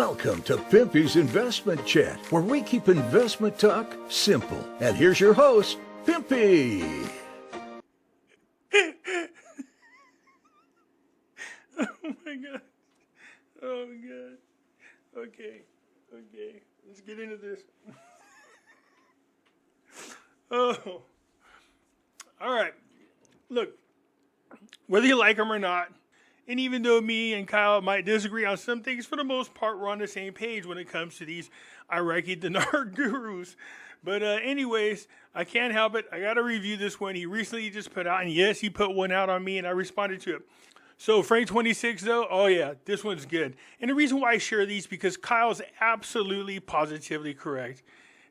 Welcome to Pimpy's Investment Chat, where we keep investment talk simple. And here's your host, Pimpy. Oh my God. Oh my God. Okay. Let's get into this. Oh. All right. Look, whether you like them or not, and even though me and Kyle might disagree on some things, for the most part, we're on the same page when it comes to these Iraqi dinar gurus. But anyways, I can't help it. I got to review this one. He recently just put out, and yes, he put one out on me, and I responded to it. So Frank 26, though, oh yeah, this one's good. And the reason why I share these, because Kyle's absolutely positively correct.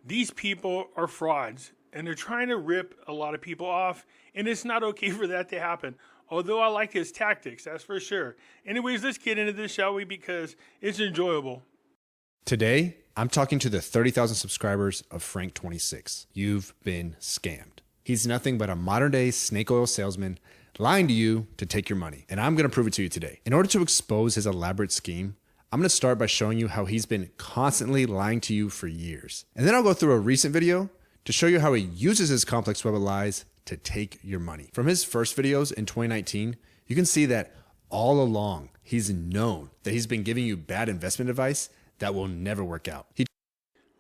These people are frauds, and they're trying to rip a lot of people off, and it's not okay for that to happen. Although I like his tactics, that's for sure. Anyways, let's get into this, shall we? Because it's enjoyable. Today, I'm talking to the 30,000 subscribers of Frank 26. You've been scammed. He's nothing but a modern-day snake oil salesman lying to you to take your money. And I'm going to prove it to you today. In order to expose his elaborate scheme, I'm going to start by showing you how he's been constantly lying to you for years. And then I'll go through a recent video to show you how he uses his complex web of lies to take your money. From his first videos in 2019, you can see that all along, he's known that he's been giving you bad investment advice that will never work out.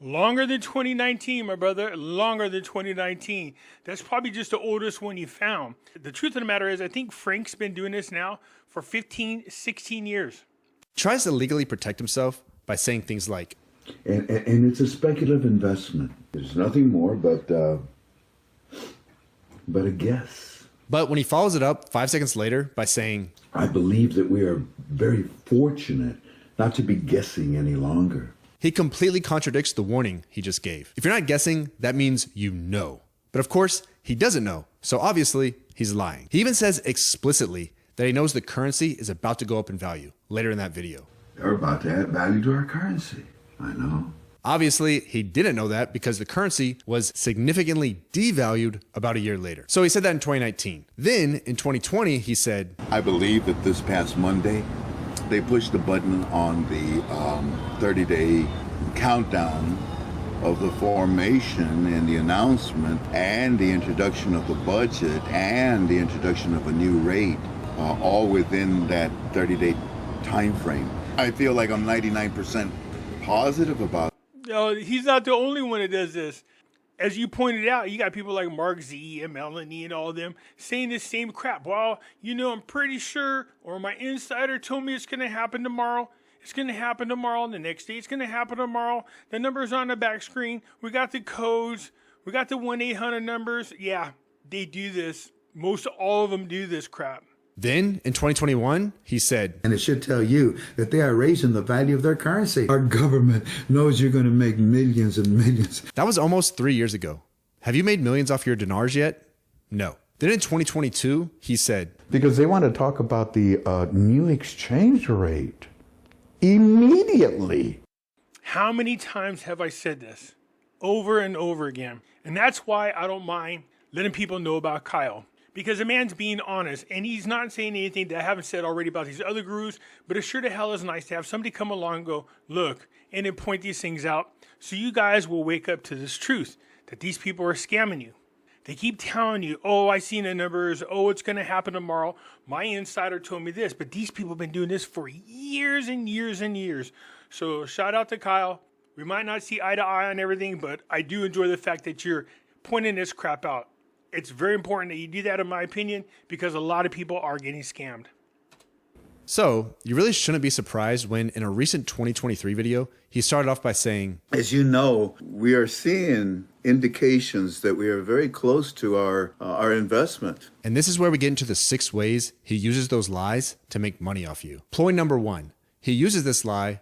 Longer than 2019, my brother. Longer than 2019. That's probably just the oldest one you found. The truth of the matter is, I think Frank's been doing this now for 15, 16 years. He tries to legally protect himself by saying things like, And it's a speculative investment. There's nothing more but a guess. But when he follows it up 5 seconds later by saying, I believe that we are very fortunate not to be guessing any longer. He completely contradicts the warning he just gave. If you're not guessing, that means you know. But of course, he doesn't know. So obviously, he's lying. He even says explicitly that he knows the currency is about to go up in value later in that video. They're about to add value to our currency. I know. Obviously, he didn't know that because the currency was significantly devalued about a year later. So he said that in 2019. Then in 2020, he said, I believe that this past Monday, they pushed the button on the 30-day countdown of the formation and the announcement and the introduction of the budget and the introduction of a new rate, all within that 30-day time frame. I feel like I'm 99% positive about it. No, he's not the only one that does this. As you pointed out, you got people like Mark Z and Melanie and all of them saying this same crap. Well, I'm pretty sure, or my insider told me it's going to happen tomorrow. It's going to happen tomorrow. And the next day, it's going to happen tomorrow. The numbers on the back screen. We got the codes. We got the 1-800 numbers. Yeah, they do this. Most all of them do this crap. Then in 2021, he said, and it should tell you that they are raising the value of their currency. Our government knows you're going to make millions and millions. That was almost 3 years ago. Have you made millions off your dinars yet? No. Then in 2022, he said, because they want to talk about the new exchange rate immediately. How many times have I said this? Over and over again. And that's why I don't mind letting people know about Kyle. Because the man's being honest, and he's not saying anything that I haven't said already about these other gurus, but it sure to hell is nice to have somebody come along and go, look, and then point these things out, so you guys will wake up to this truth, that these people are scamming you. They keep telling you, oh, I seen the numbers, oh, it's going to happen tomorrow. My insider told me this, but these people have been doing this for years and years and years. So shout out to Kyle. We might not see eye to eye on everything, but I do enjoy the fact that you're pointing this crap out. It's very important that you do that, in my opinion, because a lot of people are getting scammed. So you really shouldn't be surprised when in a recent 2023 video, he started off by saying, As you know, we are seeing indications that we are very close to our investment. And this is where we get into the 6 ways he uses those lies to make money off you. Ploy number 1, he uses this lie.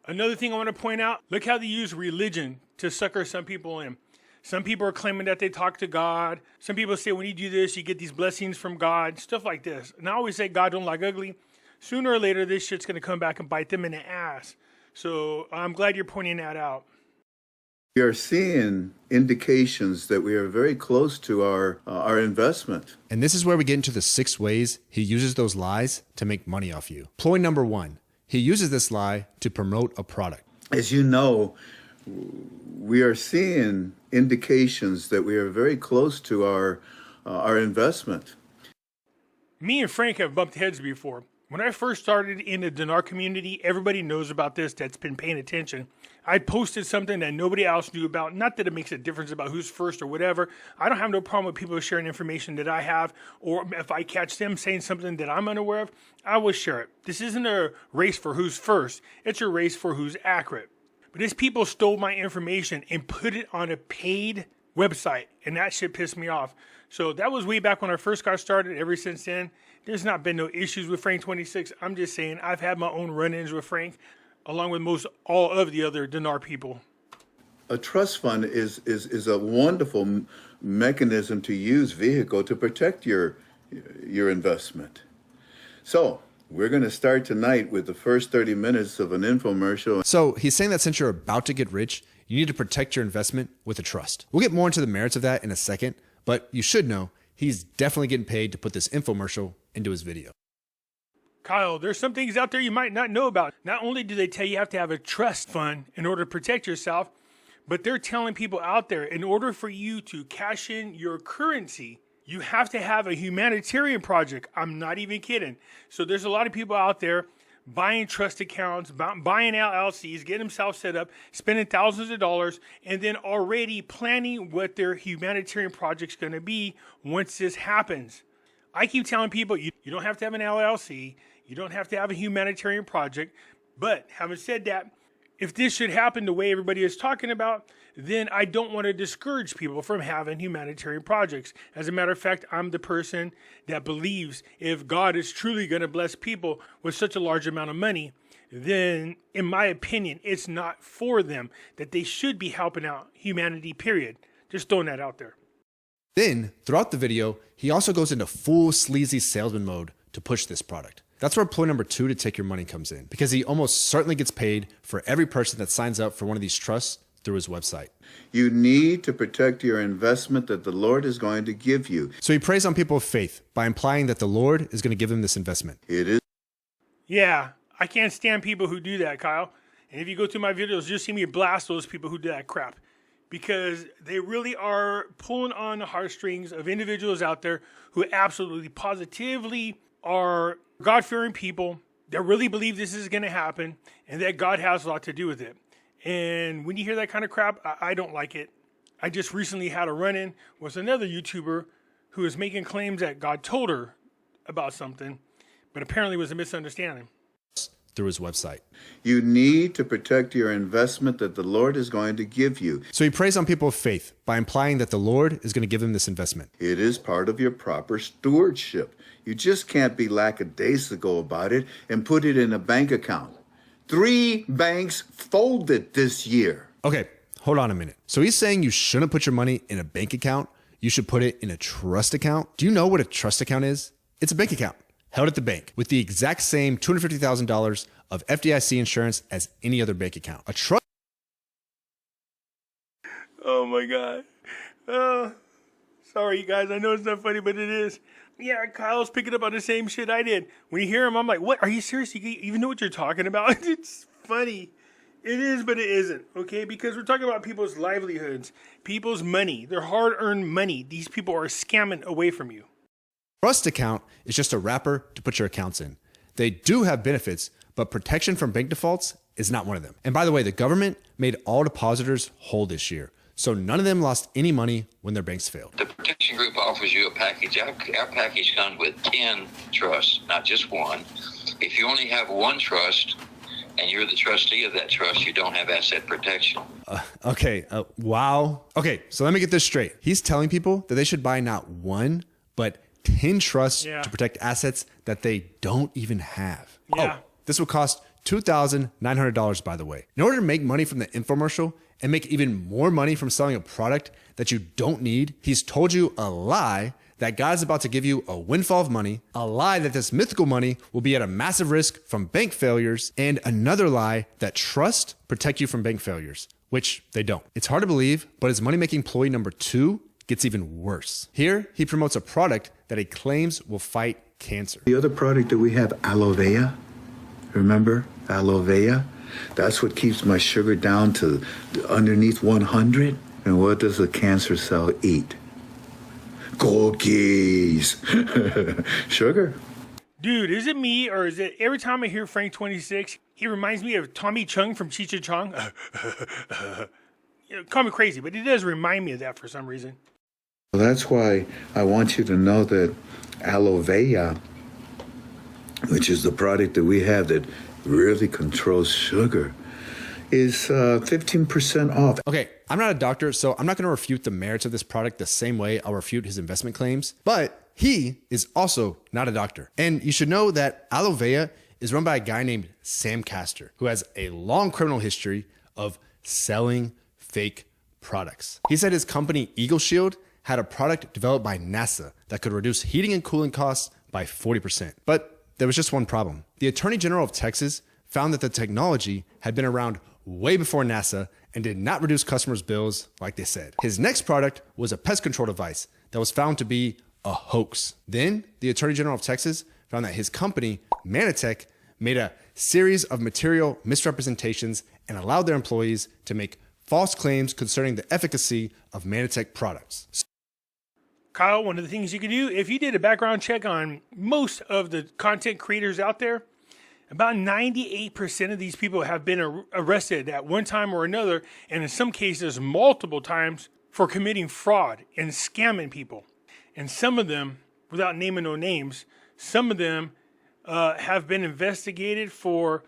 Another thing I want to point out, look how they use religion to sucker some people in. Some people are claiming that they talk to God. Some people say when you do this, you get these blessings from God, stuff like this. And I always say God don't like ugly. Sooner or later, this shit's going to come back and bite them in the ass. So I'm glad you're pointing that out. We are seeing indications that we are very close to our investment. And this is where we get into the 6 ways he uses those lies to make money off you. Ploy number 1, He uses this lie to promote a product. As you know, we are seeing indications that we are very close to our investment. Me and Frank have bumped heads before. When I first started in the dinar community, everybody knows about this that's been paying attention. I posted something that nobody else knew about. Not that it makes a difference about who's first or whatever. I don't have no problem with people sharing information that I have, or if I catch them saying something that I'm unaware of, I will share it. This isn't a race for who's first. It's a race for who's accurate. But these people stole my information and put it on a paid website, and that shit pissed me off. So that was way back when I first got started. Ever since then, there's not been no issues with Frank 26. I'm just saying I've had my own run-ins with Frank, along with most all of the other dinar people. A trust fund is a wonderful mechanism to use, vehicle to protect your investment. So we're going to start tonight with the first 30 minutes of an infomercial. So he's saying that since you're about to get rich, you need to protect your investment with a trust. We'll get more into the merits of that in a second, but you should know he's definitely getting paid to put this infomercial into his video. Kyle, there's some things out there you might not know about. Not only do they tell you have to have a trust fund in order to protect yourself, but they're telling people out there in order for you to cash in your currency, you have to have a humanitarian project. I'm not even kidding. So there's a lot of people out there buying trust accounts, buying LLCs, getting themselves set up, spending thousands of dollars, and then already planning what their humanitarian project's going to be once this happens. I keep telling people you don't have to have an LLC, you don't have to have a humanitarian project, but having said that, if this should happen the way everybody is talking about, then I don't want to discourage people from having humanitarian projects. As a matter of fact, I'm the person that believes if God is truly going to bless people with such a large amount of money, then in my opinion, it's not for them, that they should be helping out humanity, period. Just throwing that out there. Then, throughout the video, he also goes into full sleazy salesman mode to push this product. That's where ploy number 2 to take your money comes in, because he almost certainly gets paid for every person that signs up for one of these trusts through his website. You need to protect your investment that the Lord is going to give you. So he preys on people of faith by implying that the Lord is going to give him this investment. It is. Yeah, I can't stand people who do that, Kyle. And if you go through my videos, you'll see me blast those people who do that crap, because they really are pulling on the heartstrings of individuals out there who absolutely positively are God-fearing people that really believe this is going to happen and that God has a lot to do with it. And when you hear that kind of crap, I don't like it. I just recently had a run-in with another YouTuber who was making claims that God told her about something, but apparently it was a misunderstanding. Through his website. You need to protect your investment that the Lord is going to give you. So he preys on people of faith by implying that the Lord is going to give him this investment. It is part of your proper stewardship. You just can't be lackadaisical about it and put it in a bank account. 3 banks folded this year. Okay, hold on a minute. So he's saying you shouldn't put your money in a bank account. You should put it in a trust account. Do you know what a trust account is? It's a bank account held at the bank with the exact same $250,000 of FDIC insurance as any other bank account. A trust. Oh my God. Sorry, you guys. I know it's not funny, but it is. Yeah, Kyle's picking up on the same shit I did. When you hear him, I'm like, what? Are you serious? You even know what you're talking about? It's funny. It is, but it isn't, okay? Because we're talking about people's livelihoods, people's money, their hard-earned money. These people are scamming away from you. Trust account is just a wrapper to put your accounts in. They do have benefits, but protection from bank defaults is not one of them. And by the way, the government made all depositors whole this year, so none of them lost any money when their banks failed. The protection group offers you a package. Our package comes with 10 trusts, not just one. If you only have one trust and you're the trustee of that trust, you don't have asset protection. Wow. Okay, so let me get this straight. He's telling people that they should buy not one, but 10 trusts to protect assets that they don't even have. Yeah. Oh, this will cost $2,900, by the way. In order to make money from the infomercial and make even more money from selling a product that you don't need, he's told you a lie that God is about to give you a windfall of money, a lie that this mythical money will be at a massive risk from bank failures, and another lie that trust protect you from bank failures, which they don't. It's hard to believe, but his money-making ploy number 2 gets even worse. Here, he promotes a product that he claims will fight cancer. The other product that we have, aloe vera. Remember? aloe vera. That's what keeps my sugar down to underneath 100. And what does a cancer cell eat? Cookies. Sugar. Dude, is it me or is it every time I hear Frank 26, he reminds me of Tommy Chung from Cheech and Chong? Call me crazy, but he does remind me of that for some reason. Well, that's why I want you to know that aloe vera, which is the product that we have that really controls sugar, is 15% off. Okay, I'm not a doctor, so I'm not going to refute the merits of this product the same way I'll refute his investment claims, but he is also not a doctor. And you should know that aloe vera is run by a guy named Sam Castor, who has a long criminal history of selling fake products. He said his company Eagle Shield had a product developed by NASA that could reduce heating and cooling costs by 40%. But there was just one problem. The Attorney General of Texas found that the technology had been around way before NASA and did not reduce customers' bills like they said. His next product was a pest control device that was found to be a hoax. Then the Attorney General of Texas found that his company, Manatech, made a series of material misrepresentations and allowed their employees to make false claims concerning the efficacy of Manatech products. Kyle, one of the things you can do, if you did a background check on most of the content creators out there, about 98% of these people have been arrested at one time or another, and in some cases multiple times, for committing fraud and scamming people. And some of them, without naming no names, some of them have been investigated for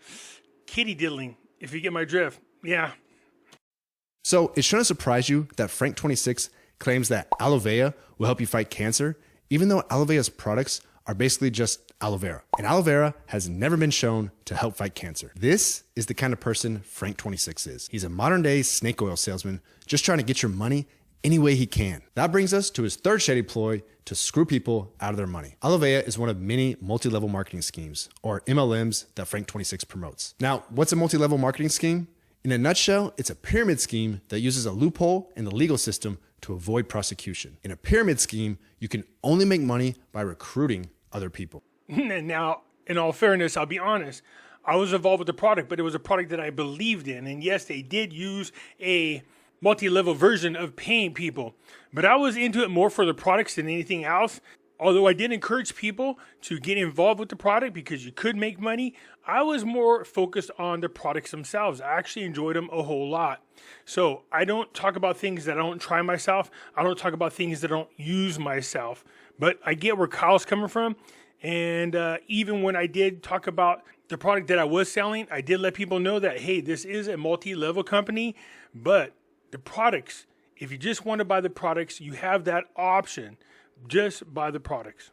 kitty diddling, if you get my drift. Yeah. So it shouldn't surprise you that Frank 26 claims that aloe vera will help you fight cancer, even though aloe vera's products are basically just aloe vera. And aloe vera has never been shown to help fight cancer. This is the kind of person Frank 26 is. He's a modern day snake oil salesman just trying to get your money any way he can. That brings us to his third shady ploy to screw people out of their money. Aloe vera is one of many multi-level marketing schemes, or MLMs, that Frank 26 promotes. Now, what's a multi-level marketing scheme? In a nutshell, it's a pyramid scheme that uses a loophole in the legal system to avoid prosecution. In a pyramid scheme, you can only make money by recruiting other people. Now, in all fairness, I'll be honest. I was involved with the product, but it was a product that I believed in. And yes, they did use a multi-level version of paying people. But I was into it more for the products than anything else. Although I did encourage people to get involved with the product because you could make money, I was more focused on the products themselves. I actually enjoyed them a whole lot. So I don't talk about things that I don't try myself. I don't talk about things that I don't use myself. But I get where Kyle's coming from. And even when I did talk about the product that I was selling, I did let people know that, hey, this is a multi-level company. But the products, if you just want to buy the products, you have that option. Just buy the products.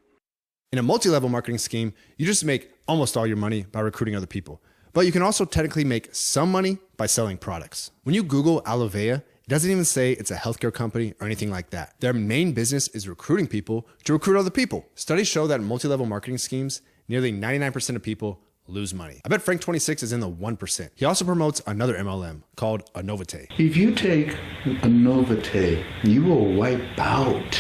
In a multi-level marketing scheme, you just make almost all your money by recruiting other people. But you can also technically make some money by selling products. When you Google aloe vera, it doesn't even say it's a healthcare company or anything like that. Their main business is recruiting people to recruit other people. Studies show that in multi-level marketing schemes, nearly 99% of people lose money. I bet Frank 26 is in the 1%. He also promotes another MLM called a Novate. If you take a Novate, you will wipe out.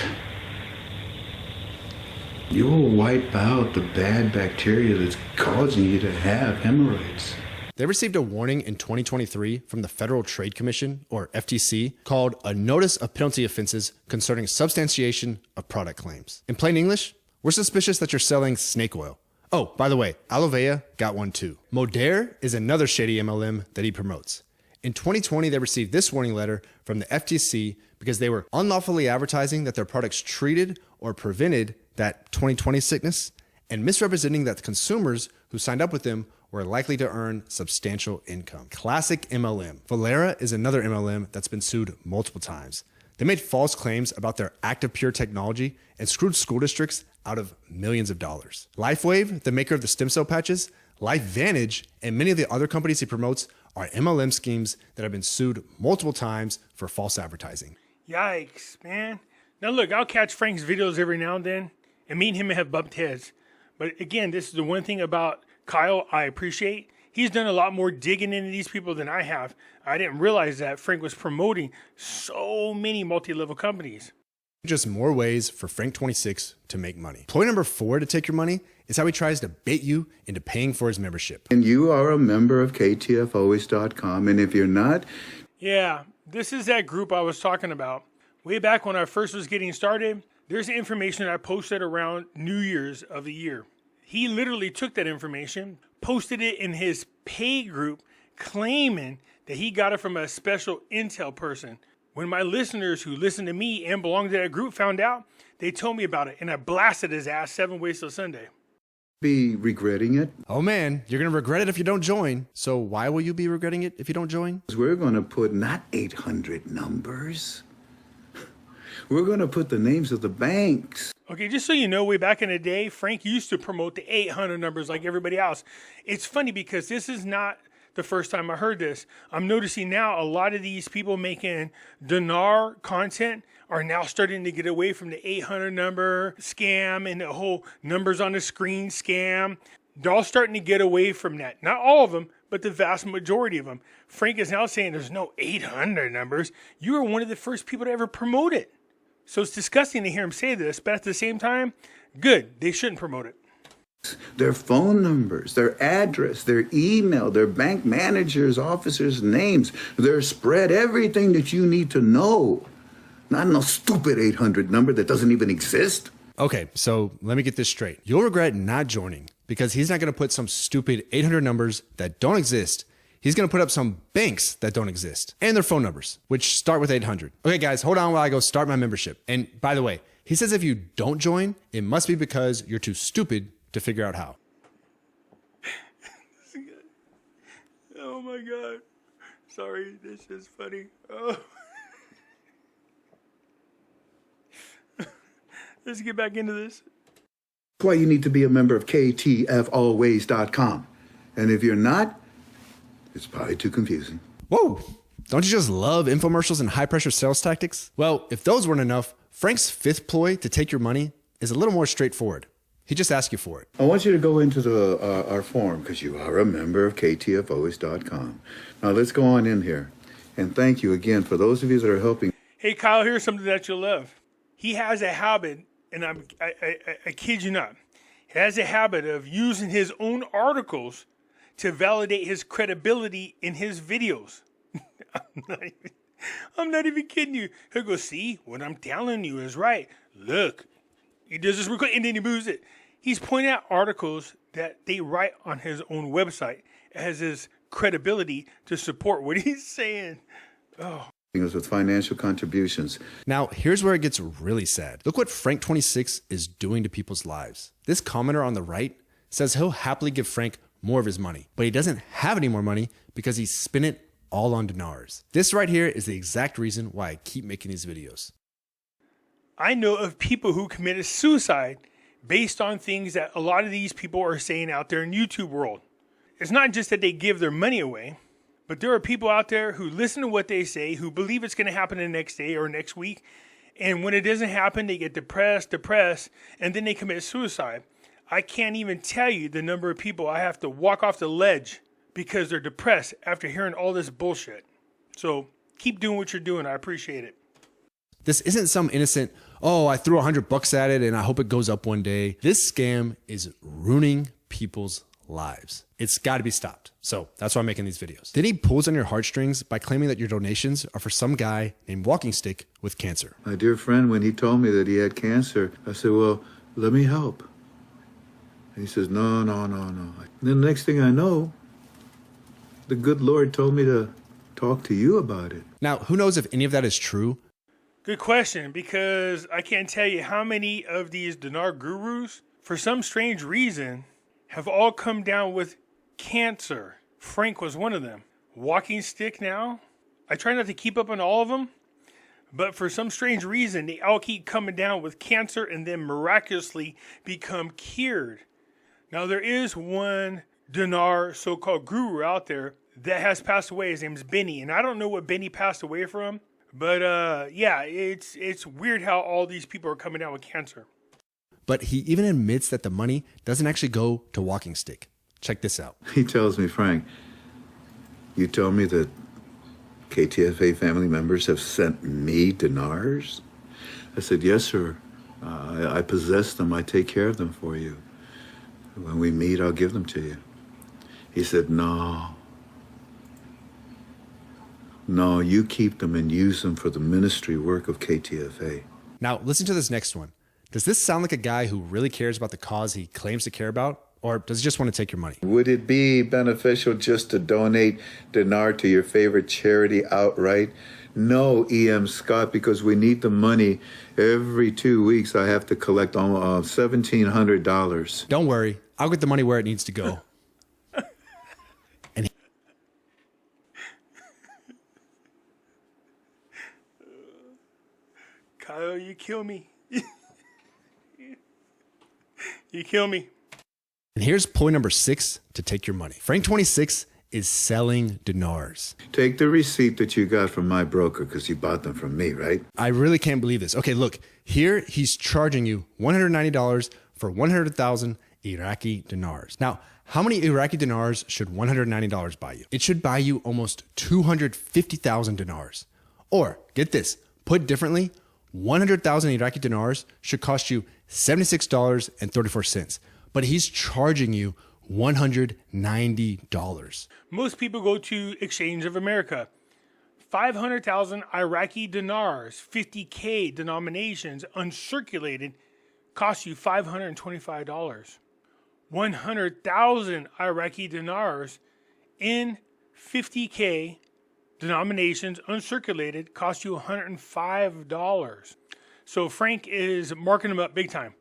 You will wipe out the bad bacteria that's causing you to have hemorrhoids. They received a warning in 2023 from the Federal Trade Commission, or FTC, called a Notice of Penalty Offenses concerning substantiation of product claims. In plain English, we're suspicious that you're selling snake oil. Oh, by the way, aloe vera got one too. Modere is another shady MLM that he promotes. In 2020, they received this warning letter from the FTC because they were unlawfully advertising that their products treated or prevented that 2020 sickness and misrepresenting that the consumers who signed up with them were likely to earn substantial income. Classic MLM. Valera is another MLM that's been sued multiple times. They made false claims about their Active Pure technology and screwed school districts out of millions of dollars. LifeWave, the maker of the stem cell patches, LifeVantage, and many of the other companies he promotes are MLM schemes that have been sued multiple times for false advertising. Yikes, man. Now look, I'll catch Frank's videos every now and then, and me and him have bumped heads. But again, this is the one thing about Kyle I appreciate. He's done a lot more digging into these people than I have. I didn't realize that Frank was promoting so many multi-level companies. Just more ways for Frank26 to make money. Point number 4 to take your money is how he tries to bait you into paying for his membership. And you are a member of ktfalways.com, and if you're not, Yeah, this is that group I was talking about. Way back when I first was getting started, there's information I posted around New Year's of the year. He literally took that information, posted it in his pay group, claiming that he got it from a special intel person. When my listeners who listen to me and belong to that group found out, they told me about it, and I blasted his ass 7 ways till Sunday. be regretting it. Oh man, you're going to regret it if you don't join. So why will you be regretting it if you don't join? We're going to put not 800 numbers. We're going to put the names of the banks. Okay, just so you know, way back in the day, Frank used to promote the 800 numbers like everybody else. It's funny because this is not the first time I heard this. I'm noticing now a lot of these people making dinar content are now starting to get away from the 800 number scam and the whole numbers on the screen scam. They're all starting to get away from that. Not all of them, but the vast majority of them. Frank is now saying there's no 800 numbers. You were one of the first people to ever promote it. So it's disgusting to hear him say this, but at the same time, good. They shouldn't promote it. Their phone numbers, their address, their email, their bank managers, officers' names, their spread, everything that you need to know. Not no stupid 800 number that doesn't even exist. Okay, so let me get this straight. You'll regret not joining because he's not going to put some stupid 800 numbers that don't exist. He's going to put up some banks that don't exist and their phone numbers, which start with 800. Okay, guys, hold on while I go start my membership. And by the way, he says if you don't join, it must be because you're too stupid to figure out how. Oh my God. Sorry, this is funny. Oh. Let's get back into this. That's why you need to be a member of ktfalways.com. And if you're not, it's probably too confusing. Whoa, don't you just love infomercials and high-pressure sales tactics? Well, if those weren't enough, Frank's 5th ploy to take your money is a little more straightforward. He just asks you for it. I want you to go into our forum because you are a member of ktfalways.com. Now let's go on in here. And thank you again for those of you that are helping. Hey, Kyle, here's something that you'll love. He has a habit, and I kid you not, he has a habit of using his own articles to validate his credibility in his videos. I'm not even kidding you. He'll go, see, what I'm telling you is right. Look, he does this record, and then he moves it. He's pointing out articles that they write on his own website as his credibility to support what he's saying. Oh. Us with financial contributions. Now, here's where it gets really sad. Look what Frank26 is doing to people's lives. This commenter on the right says he'll happily give Frank more of his money, but he doesn't have any more money because he's spent it all on dinars. This right here is the exact reason why I keep making these videos. I know of people who committed suicide based on things that a lot of these people are saying out there in YouTube world. It's not just that they give their money away, but there are people out there who listen to what they say, who believe it's going to happen the next day or next week. And when it doesn't happen, they get depressed, and then they commit suicide. I can't even tell you the number of people I have to walk off the ledge because they're depressed after hearing all this bullshit. So keep doing what you're doing. I appreciate it. This isn't some innocent, oh, I threw $100 at it and I hope it goes up one day. This scam is ruining people's lives. It's got to be stopped. So that's why I'm making these videos. Then he pulls on your heartstrings by claiming that your donations are for some guy named Walking Stick with cancer. My dear friend, when he told me that he had cancer, I said, well, let me help. And he says, no. And then the next thing I know, the good Lord told me to talk to you about it. Now, who knows if any of that is true? Good question, because I can't tell you how many of these dinar gurus, for some strange reason, have all come down with cancer. Frank was one of them. Walking Stick now. I try not to keep up on all of them, but for some strange reason, they all keep coming down with cancer and then miraculously become cured. Now, there is one dinar so-called guru out there that has passed away. His name's Benny, and I don't know what Benny passed away from, but yeah, it's weird how all these people are coming down with cancer. But he even admits that the money doesn't actually go to Walking Stick. Check this out. He tells me, Frank, you told me that KTFA family members have sent me dinars? I said, yes, sir. I possess them. I take care of them for you. When we meet, I'll give them to you. He said, no. No, you keep them and use them for the ministry work of KTFA. Now, listen to this next one. Does this sound like a guy who really cares about the cause he claims to care about? Or does he just want to take your money? Would it be beneficial just to donate dinar to your favorite charity outright? No, E.M. Scott, because we need the money. Every 2 weeks, I have to collect almost $1,700. Don't worry. I'll get the money where it needs to go. Kyle, you kill me. You kill me. And here's point number 6 to take your money. Frank 26 is selling dinars. Take the receipt that you got from my broker because you bought them from me, right? I really can't believe this. Okay, look, here he's charging you $190 for 100,000 Iraqi dinars. Now, how many Iraqi dinars should $190 buy you? It should buy you almost 250,000 dinars. Or, get this, put differently, 100,000 Iraqi dinars should cost you $76.34. But he's charging you $190. Most people go to Exchange of America. 500,000 Iraqi dinars, 50K denominations, uncirculated, cost you $525. 100,000 Iraqi dinars in 50K denominations, uncirculated, cost you $105. So Frank is marking them up big time.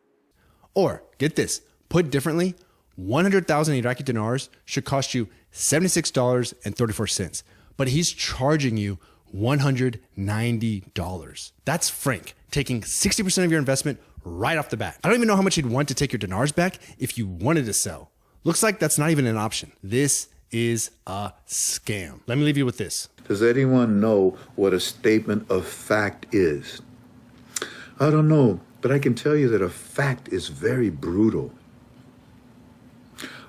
Or, get this, put differently, 100,000 Iraqi dinars should cost you $76.34, but he's charging you $190. That's Frank taking 60% of your investment right off the bat. I don't even know how much he'd want to take your dinars back if you wanted to sell. Looks like that's not even an option. This is a scam. Let me leave you with this. Does anyone know what a statement of fact is? I don't know, but I can tell you that a fact is very brutal.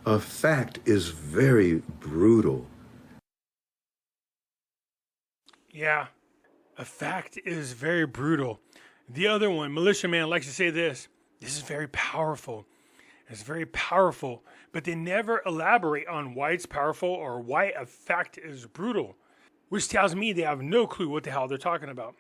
A fact is very brutal. Yeah, a fact is very brutal. The other one, Militia Man, likes to say this. This is very powerful. It's very powerful, but they never elaborate on why it's powerful or why a fact is brutal, which tells me they have no clue what the hell they're talking about.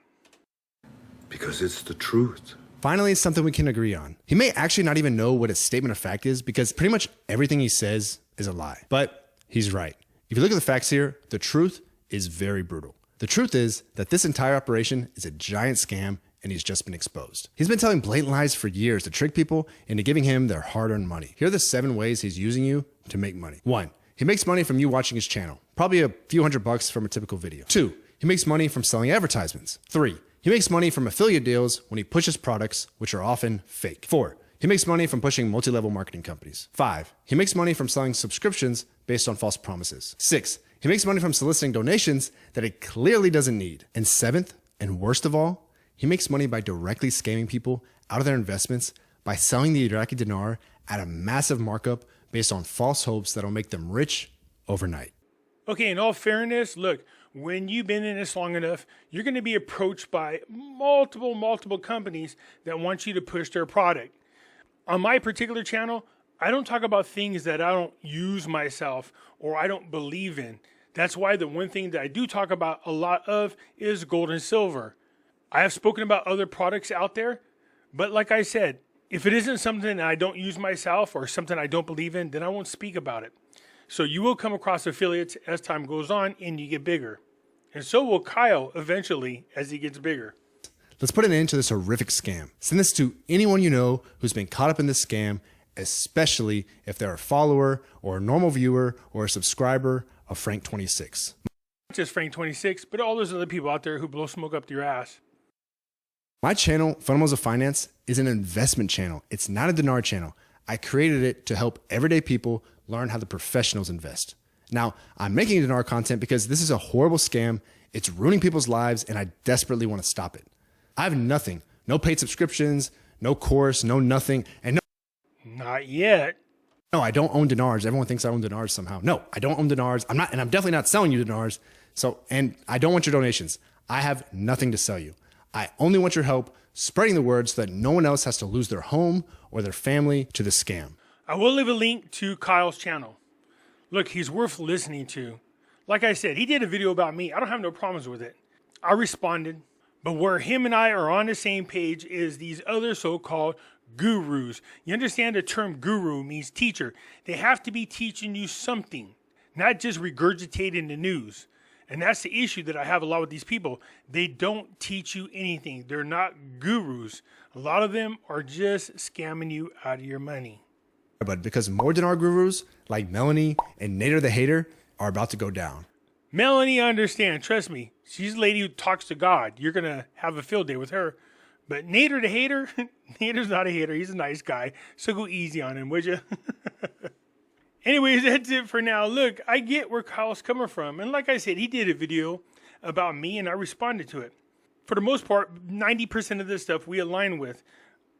Because it's the truth. Finally, something we can agree on. He may actually not even know what a statement of fact is because pretty much everything he says is a lie. But he's right. If you look at the facts here, the truth is very brutal. The truth is that this entire operation is a giant scam and he's just been exposed. He's been telling blatant lies for years to trick people into giving him their hard-earned money. Here are the 7 ways he's using you to make money. 1, he makes money from you watching his channel, probably a few $100 from a typical video. 2, he makes money from selling advertisements. 3, he makes money from affiliate deals when he pushes products, which are often fake. 4, he makes money from pushing multi-level marketing companies. 5, he makes money from selling subscriptions based on false promises. 6, he makes money from soliciting donations that he clearly doesn't need. And 7th, and worst of all, he makes money by directly scamming people out of their investments by selling the Iraqi dinar at a massive markup based on false hopes that'll make them rich overnight. Okay, in all fairness, look, when you've been in this long enough, you're going to be approached by multiple companies that want you to push their product. On my particular channel, I don't talk about things that I don't use myself or I don't believe in. That's why the one thing that I do talk about a lot of is gold and silver. I have spoken about other products out there, but like I said, if it isn't something that I don't use myself or something I don't believe in, then I won't speak about it. So you will come across affiliates as time goes on and you get bigger. And so will Kyle eventually as he gets bigger. Let's put an end to this horrific scam. Send this to anyone you know who's been caught up in this scam, especially if they're a follower or a normal viewer or a subscriber of Frank 26. Not just Frank 26, but all those other people out there who blow smoke up your ass. My channel, Fundamentals of Finance, is an investment channel. It's not a dinar channel. I created it to help everyday people learn how the professionals invest. Now, I'm making dinar content because this is a horrible scam. It's ruining people's lives, and I desperately want to stop it. I have nothing. No paid subscriptions, no course, no nothing, and no... Not yet. No, I don't own dinars. Everyone thinks I own dinars somehow. No, I don't own dinars. I'm not, and I'm definitely not selling you dinars. So, and I don't want your donations. I have nothing to sell you. I only want your help spreading the word so that no one else has to lose their home or their family to the scam. I will leave a link to Kyle's channel. Look, he's worth listening to. Like I said, he did a video about me. I don't have no problems with it. I responded. But where him and I are on the same page is these other so-called gurus. You understand the term guru means teacher. They have to be teaching you something, not just regurgitating the news. And that's the issue that I have a lot with these people. They don't teach you anything. They're not gurus. A lot of them are just scamming you out of your money. But because more dinar gurus like Melanie and Nader the Hater are about to go down. Melanie, I understand. Trust me. She's a lady who talks to God. You're going to have a field day with her. But Nader the Hater, Nader's not a hater. He's a nice guy. So go easy on him, would you? Anyways, that's it for now. Look, I get where Kyle's coming from. And like I said, he did a video about me and I responded to it. For the most part, 90% of this stuff we align with.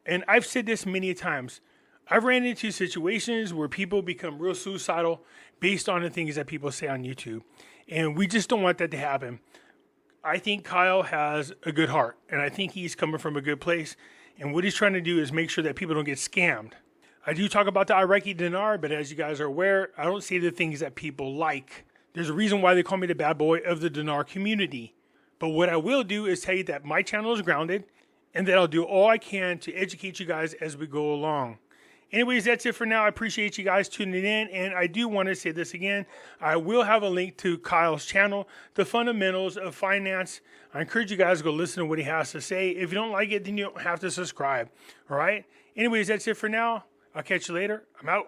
And I've said this many times. I've ran into situations where people become real suicidal based on the things that people say on YouTube. And we just don't want that to happen. I think Kyle has a good heart. And I think he's coming from a good place. And what he's trying to do is make sure that people don't get scammed. I do talk about the Iraqi dinar, but as you guys are aware, I don't say the things that people like. There's a reason why they call me the bad boy of the dinar community. But what I will do is tell you that my channel is grounded and that I'll do all I can to educate you guys as we go along. Anyways, that's it for now. I appreciate you guys tuning in. And I do want to say this again. I will have a link to Kyle's channel, The Fundamentals of Finance. I encourage you guys to go listen to what he has to say. If you don't like it, then you don't have to subscribe. All right? Anyways, that's it for now. I'll catch you later. I'm out.